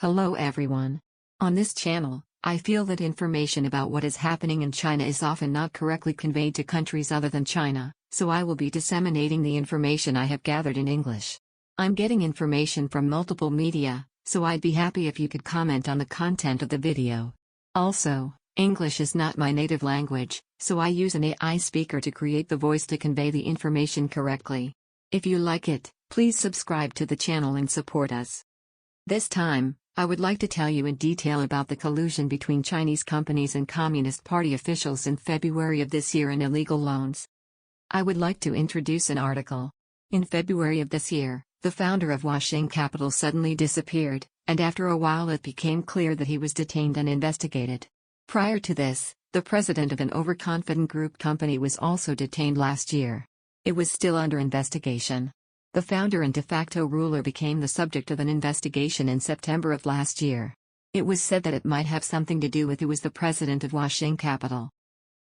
Hello everyone. On this channel, I feel that information about what is happening in China is often not correctly conveyed to countries other than China, so I will be disseminating the information I have gathered in English. I'm getting information from multiple media, so I'd be happy if you could comment on the content of the video. Also, English is not my native language, so I use an AI speaker to create the voice to convey the information correctly. If you like it, please subscribe to the channel and support us. This time, I would like to tell you in detail about the collusion between Chinese companies and Communist Party officials in February of this year in illegal loans. I would like to introduce an article. In February of this year, the founder of Huaxing Capital suddenly disappeared, and after a while it became clear that he was detained and investigated. Prior to this, the president of an overconfident group company was also detained last year. It was still under investigation. The founder and de facto ruler became the subject of an investigation in September of last year. It was said that it might have something to do with who was the president of Huaxing Capital.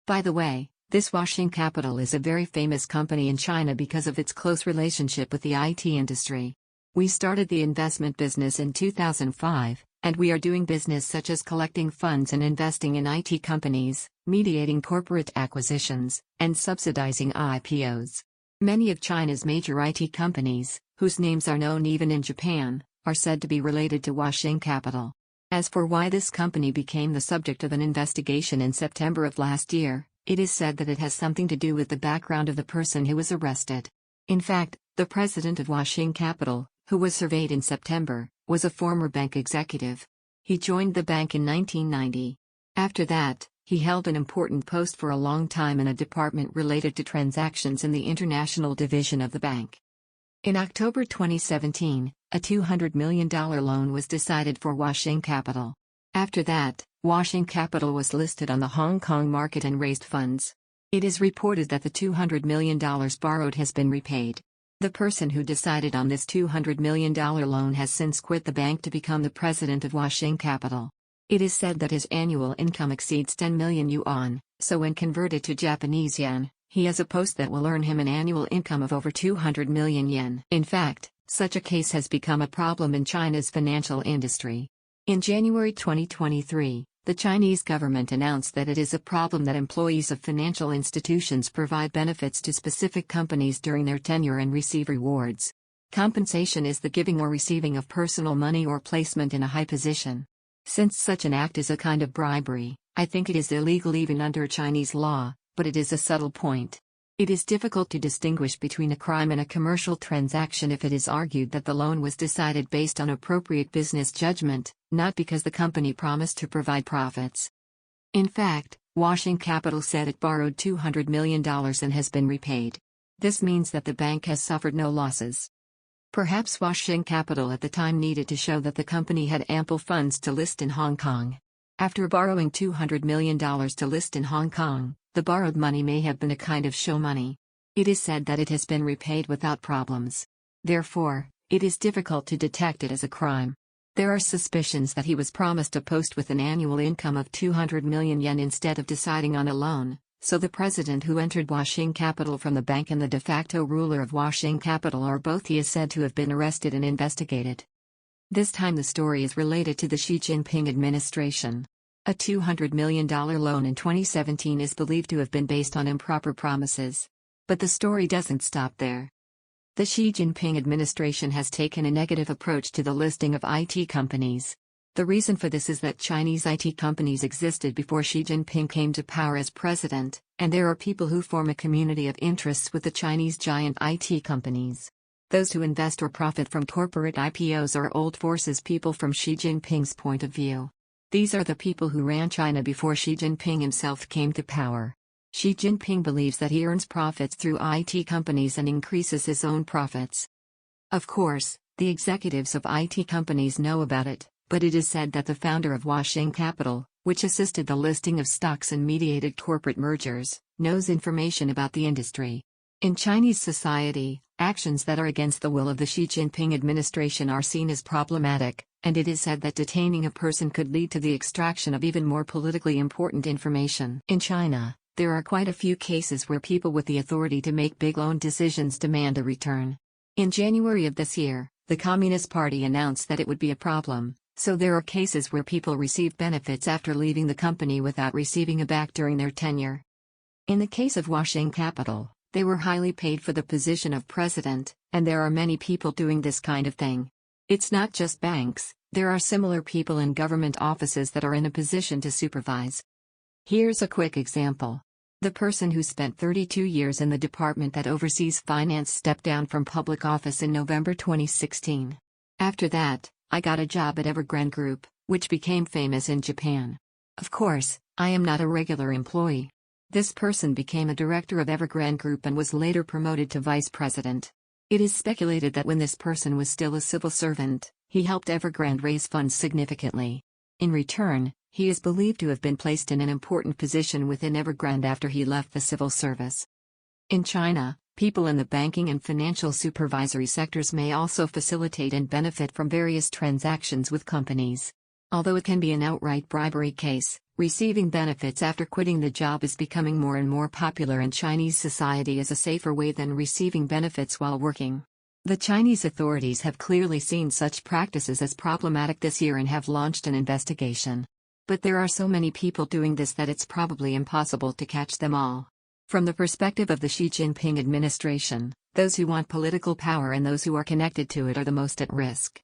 By the way, this Huaxing Capital is a very famous company in China because of its close relationship with the IT industry. We started the investment business in 2005, and we are doing business such as collecting funds and investing in IT companies, mediating corporate acquisitions, and subsidizing IPOs. Many of China's major IT companies, whose names are known even in Japan, are said to be related to Huaxing Capital. As for why this company became the subject of an investigation in September of last year, it is said that it has something to do with the background of the person who was arrested. In fact, the president of Huaxing Capital, who was surveyed in September, was a former bank executive. He joined the bank in 1990. After that, he held an important post for a long time in a department related to transactions in the international division of the bank. In October 2017, a $200 million loan was decided for Huaxing Capital. After that, Huaxing Capital was listed on the Hong Kong market and raised funds. It is reported that the $200 million borrowed has been repaid. The person who decided on this $200 million loan has since quit the bank to become the president of Huaxing Capital. It is said that his annual income exceeds 10 million yuan, so when converted to Japanese yen, he has a post that will earn him an annual income of over 200 million yen. In fact, such a case has become a problem in China's financial industry. In January 2023, the Chinese government announced that it is a problem that employees of financial institutions provide benefits to specific companies during their tenure and receive rewards. Compensation is the giving or receiving of personal money or placement in a high position. Since such an act is a kind of bribery, I think it is illegal even under Chinese law, but it is a subtle point. It is difficult to distinguish between a crime and a commercial transaction if it is argued that the loan was decided based on appropriate business judgment, not because the company promised to provide profits. In fact, Huaxing Capital said it borrowed $200 million and has been repaid. This means that the bank has suffered no losses. Perhaps Huaxing Capital at the time needed to show that the company had ample funds to list in Hong Kong. After borrowing $200 million to list in Hong Kong, the borrowed money may have been a kind of show money. It is said that it has been repaid without problems. Therefore, it is difficult to detect it as a crime. There are suspicions that he was promised a post with an annual income of 200 million yen instead of deciding on a loan, so the president who entered Huaxing Capital from the bank and the de facto ruler of Huaxing Capital are both, he is said to have been arrested and investigated. This time the story is related to the Xi Jinping administration. A $200 million loan in 2017 is believed to have been based on improper promises. But the story doesn't stop there. The Xi Jinping administration has taken a negative approach to the listing of IT companies. The reason for this is that Chinese IT companies existed before Xi Jinping came to power as president, and there are people who form a community of interests with the Chinese giant IT companies. Those who invest or profit from corporate IPOs are old forces people from Xi Jinping's point of view. These are the people who ran China before Xi Jinping himself came to power. Xi Jinping believes that he earns profits through IT companies and increases his own profits. Of course, the executives of IT companies know about it, but it is said that the founder of Huaxing Capital, which assisted the listing of stocks and mediated corporate mergers, knows information about the industry. In Chinese society, actions that are against the will of the Xi Jinping administration are seen as problematic, and it is said that detaining a person could lead to the extraction of even more politically important information. In China, there are quite a few cases where people with the authority to make big loan decisions demand a return. In January of this year, the Communist Party announced that it would be a problem So there are cases where people receive benefits after leaving the company without receiving a back during their tenure. In the case of Washing Capital, they were highly paid for the position of president, and there are many people doing this kind of thing. It's not just banks, there are similar people in government offices that are in a position to supervise. Here's a quick example. The person who spent 32 years in the department that oversees finance stepped down from public office in November 2016. After that, I got a job at Evergrande Group, which became famous in Japan. Of course, I am not a regular employee. This person became a director of Evergrande Group and was later promoted to vice president. It is speculated that when this person was still a civil servant, he helped Evergrande raise funds significantly. In return, he is believed to have been placed in an important position within Evergrande after he left the civil service. In China, people in the banking and financial supervisory sectors may also facilitate and benefit from various transactions with companies. Although it can be an outright bribery case, receiving benefits after quitting the job is becoming more and more popular in Chinese society as a safer way than receiving benefits while working. The Chinese authorities have clearly seen such practices as problematic this year and have launched an investigation. But there are so many people doing this that it's probably impossible to catch them all. From the perspective of the Xi Jinping administration, those who want political power and those who are connected to it are the most at risk.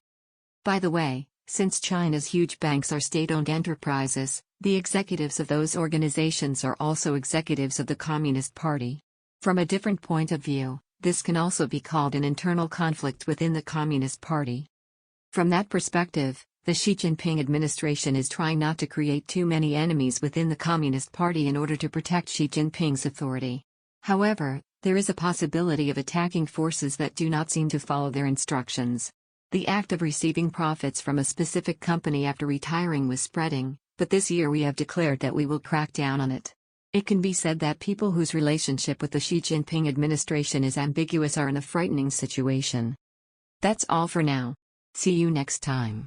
By the way, since China's huge banks are state-owned enterprises, the executives of those organizations are also executives of the Communist Party. From a different point of view, this can also be called an internal conflict within the Communist Party. From that perspective, the Xi Jinping administration is trying not to create too many enemies within the Communist Party in order to protect Xi Jinping's authority. However, there is a possibility of attacking forces that do not seem to follow their instructions. The act of receiving profits from a specific company after retiring was spreading, but this year we have declared that we will crack down on it. It can be said that people whose relationship with the Xi Jinping administration is ambiguous are in a frightening situation. That's all for now. See you next time.